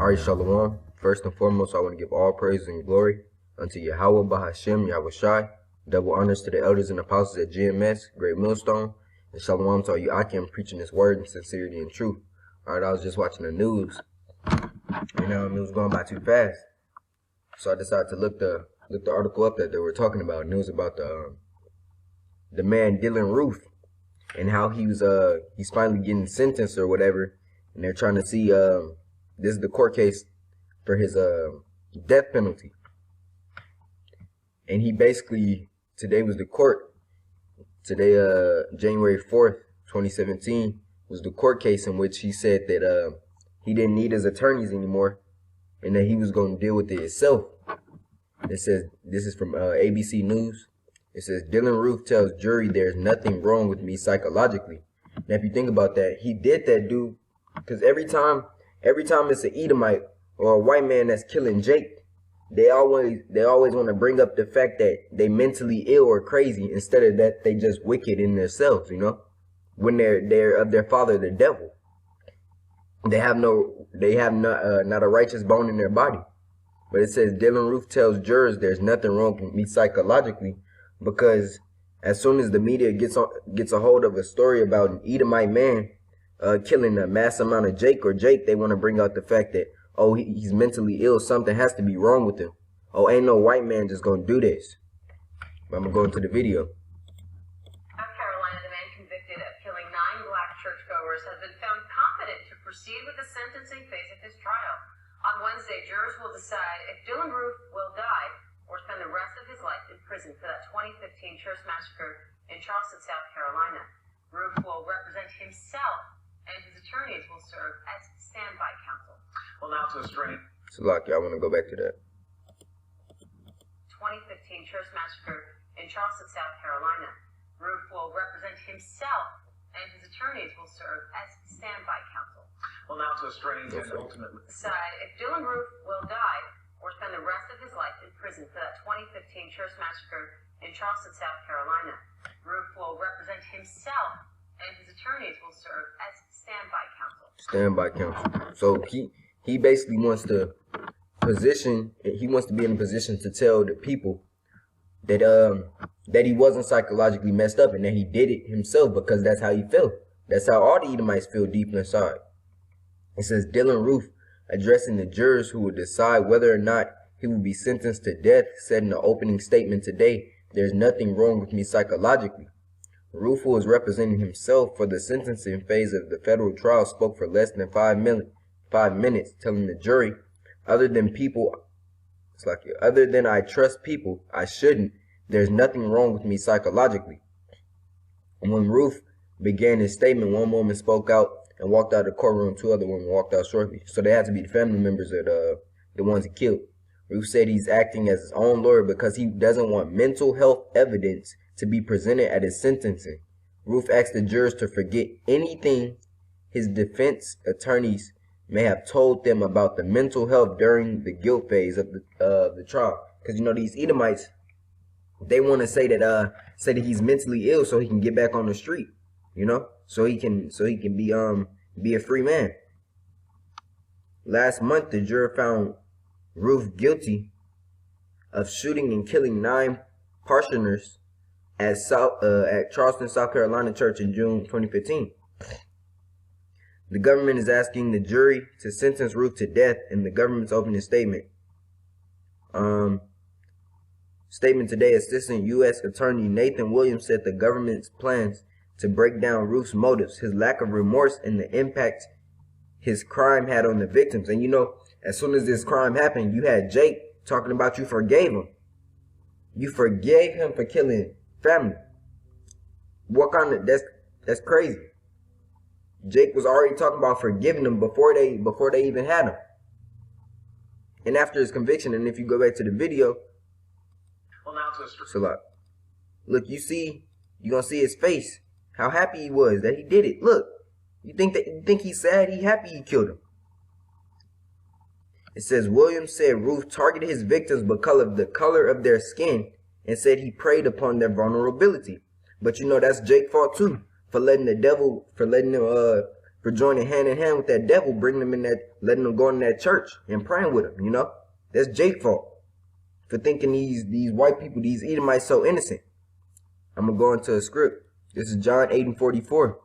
Alright, Shalom. First and foremost, I want to give all praise and glory unto Yahweh Bahashem, Yahweh Shai. Double honors to the elders and apostles at GMS, Great Millstone. And Shalom to all you Akim preaching this word in sincerity and truth. Alright, I was just watching the news. You know, it was going by too fast. So I decided to look the article up that they were talking about. And it was about the man Dylan Roof and how he's finally getting sentenced or whatever. And they're trying to see this is the court case for his death penalty. And he basically, today was the court. Today, January 4th, 2017, was the court case in which he said that he didn't need his attorneys anymore and that he was going to deal with it himself. It says, this is from ABC News. It says, Dylan Roof tells jury there's nothing wrong with me psychologically. Now, if you think about that, he did that, dude, because every time it's an Edomite or a white man that's killing Jake, they always want to bring up the fact that they mentally ill or crazy instead of that they just wicked in themselves, you know, when they're of their father, the devil. They have not a righteous bone in their body. But it says Dylan Roof tells jurors there's nothing wrong with me psychologically, because as soon as the media gets a hold of a story about an Edomite man killing a mass amount of Jake, they want to bring out the fact that, oh, he's mentally ill, something has to be wrong with him. Oh, ain't no white man just gonna do this. But I'm gonna go into the video. South Carolina, the man convicted of killing 9 black churchgoers has been found competent to proceed with the sentencing phase of his trial. On Wednesday, jurors will decide if Dylan Roof will die or spend the rest of his life in prison for that 2015 church massacre in Charleston, South Carolina. Roof will represent himself, and his attorneys will serve as standby counsel. Well, now to a straight. So, like, I want to go back to that. 2015 church massacre in Charleston, South Carolina. Roof will represent himself, and his attorneys will serve as standby counsel. Well, now to a strange and ultimately decide if Dylan Roof will die or spend the rest of his life in prison for that 2015 church massacre in Charleston, South Carolina. Roof will represent himself, and his attorneys will serve as standby counsel. Standby counsel. So he basically wants to be in a position to tell the people that that he wasn't psychologically messed up and that he did it himself because that's how he felt. That's how all the Edomites feel deep inside. It says Dylan Roof, addressing the jurors who will decide whether or not he will be sentenced to death, said in the opening statement today, "There's nothing wrong with me psychologically." Roof, who was representing himself for the sentencing phase of the federal trial, spoke for less than 5 minutes, telling the jury, other than I trust people, I shouldn't. There's nothing wrong with me psychologically. And when Roof began his statement, one woman spoke out and walked out of the courtroom. 2 other women walked out shortly. So they had to be the family members of the ones he killed. Roof said he's acting as his own lawyer because he doesn't want mental health evidence to be presented at his sentencing. Roof asked the jurors to forget anything his defense attorneys may have told them about the mental health during the guilt phase of the trial. Because, you know, these Edomites, they want to say that he's mentally ill so he can get back on the street, you know, so he can be a free man. Last month, the jury found Roof guilty of shooting and killing 9 parishioners at Charleston, South Carolina church in June 2015. The government is asking the jury to sentence Roof to death in the government's opening statement. Statement today, Assistant U.S. Attorney Nathan Williams said the government's plans to break down Roof's motives, his lack of remorse, and the impact his crime had on the victims. And you know, as soon as this crime happened, you had Jake talking about you forgave him. You forgave him for killing family. What kind of, that's crazy. Jake was already talking about forgiving them before they even had him. And after his conviction, and if you go back to the video, well, now to so look, you're gonna see his face, how happy he was that he did it. Look, you think he's sad? He happy he killed him. It says Williams said Roof targeted his victims because of the color of their skin and said he preyed upon their vulnerability. But you know that's Jake's fault too, for letting the devil, for for joining hand in hand with that devil, bringing them in that, letting them go in that church and praying with him, you know? That's Jake's fault for thinking these white people, these Edomites, so innocent. I'm going to go into a script. This is John 8:44.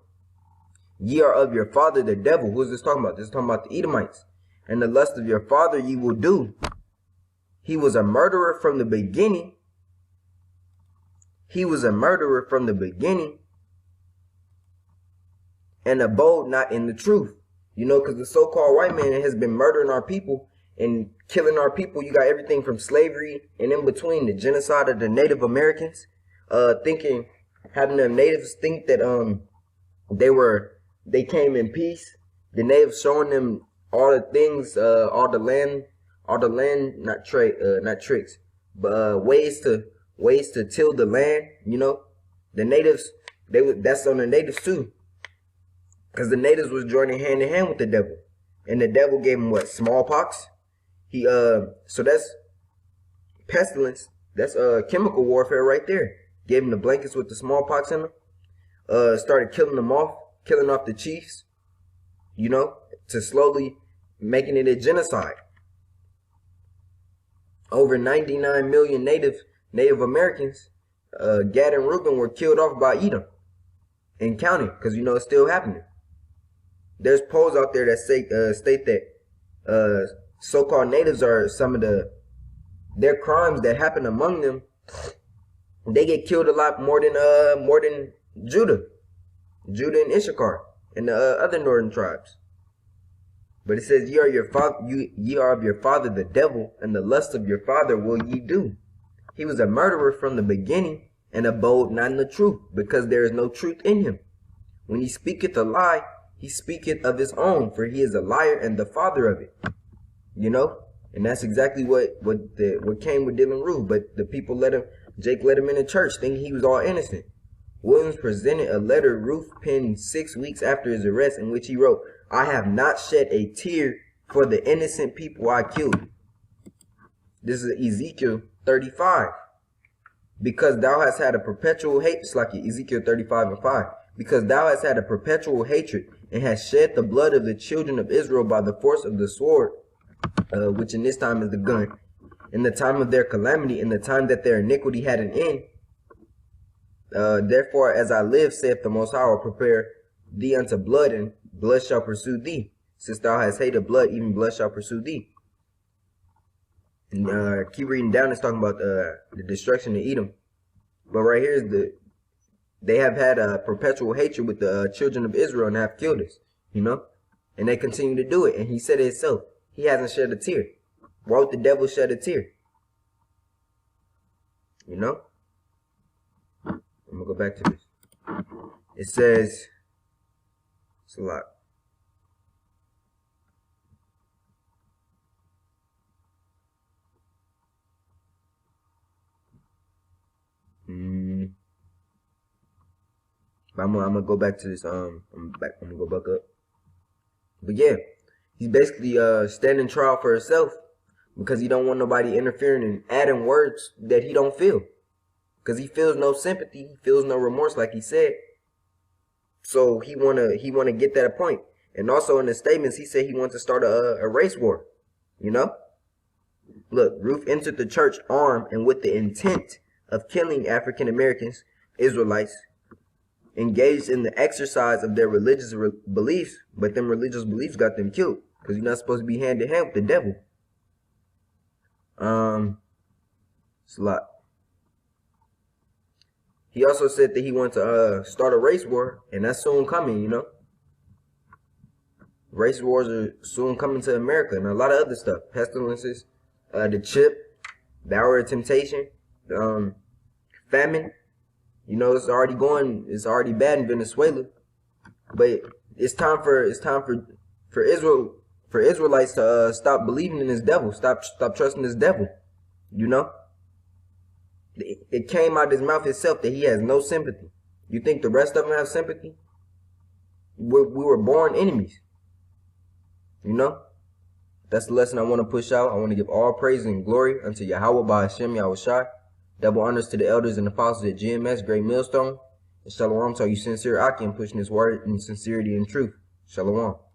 Ye are of your father the devil. Who is this talking about? This is talking about the Edomites. And the lust of your father ye will do. He was a murderer from the beginning. He was a murderer from the beginning and abode not in the truth. You know, because the so-called white man has been murdering our people and killing our people. You got everything from slavery and in between, the genocide of the Native Americans, having the natives think that they came in peace. The natives showing them all the things, all the land, not tricks, but ways to till the land. You know, the natives, that's on the natives too, because the natives was joining hand in hand with the devil, and the devil gave them what? Smallpox. So that's pestilence. That's chemical warfare right there. Gave them the blankets with the smallpox in them. Started killing them off, killing off the chiefs, you know, to slowly making it a genocide. Over 99 million Native Americans, Gad and Reuben, were killed off by Edom and counting, because, you know, it's still happening. There's polls out there that state that so-called natives are some of their crimes that happen among them. They get killed a lot more than Judah and Issachar and the other northern tribes. But it says, ye are of your father the devil, and the lust of your father will ye do. He was a murderer from the beginning, and abode not in the truth, because there is no truth in him. When he speaketh a lie, he speaketh of his own, for he is a liar and the father of it. You know, and that's exactly what came with Dylan Roof. But the people Jake let him in the church, thinking he was all innocent. Williams presented a letter Roof penned 6 weeks after his arrest, in which he wrote, I have not shed a tear for the innocent people I killed. This is Ezekiel 35. Because thou hast had a perpetual hate, it's like Ezekiel 35:5. Because thou hast had a perpetual hatred, and hast shed the blood of the children of Israel by the force of the sword, which in this time is the gun, in the time of their calamity, in the time that their iniquity had an end. Therefore, as I live, saith the Most High, I will prepare thee unto blood, and blood shall pursue thee. Since thou hast hated blood, even blood shall pursue thee. And keep reading down. It's talking about the destruction of Edom. But right here is they have had a perpetual hatred with the children of Israel and have killed us, you know, and they continue to do it. And he said it himself. He hasn't shed a tear. Why would the devil shed a tear? You know? I'm going to go back to this. It says, it's a lot. But I'm gonna go back to this. I'm gonna go back up. But yeah, he's basically standing trial for himself because he don't want nobody interfering and adding words that he don't feel. Because he feels no sympathy, he feels no remorse, like he said. So he wanna get that point. And also in the statements, he said he wants to start a race war. You know, look, Ruth entered the church armed and with the intent of killing African Americans, Israelites, engaged in the exercise of their religious beliefs, but them religious beliefs got them killed because you're not supposed to be hand in hand with the devil. It's a lot. He also said that he wants to start a race war, and that's soon coming, you know. Race wars are soon coming to America, and a lot of other stuff. Pestilences, the chip, the hour of temptation, famine. You know, it's already bad in Venezuela. But it's time for Israelites to stop believing in this devil. Stop trusting this devil. You know? It came out of his mouth itself that he has no sympathy. You think the rest of them have sympathy? We were born enemies. You know? That's the lesson I want to push out. I want to give all praise and glory unto Yahweh by Hashem Yahushai. Double honors to the elders and apostles at GMS, Great Millstone. And shalom to all you sincere Akim pushing this word in sincerity and truth. Shalom.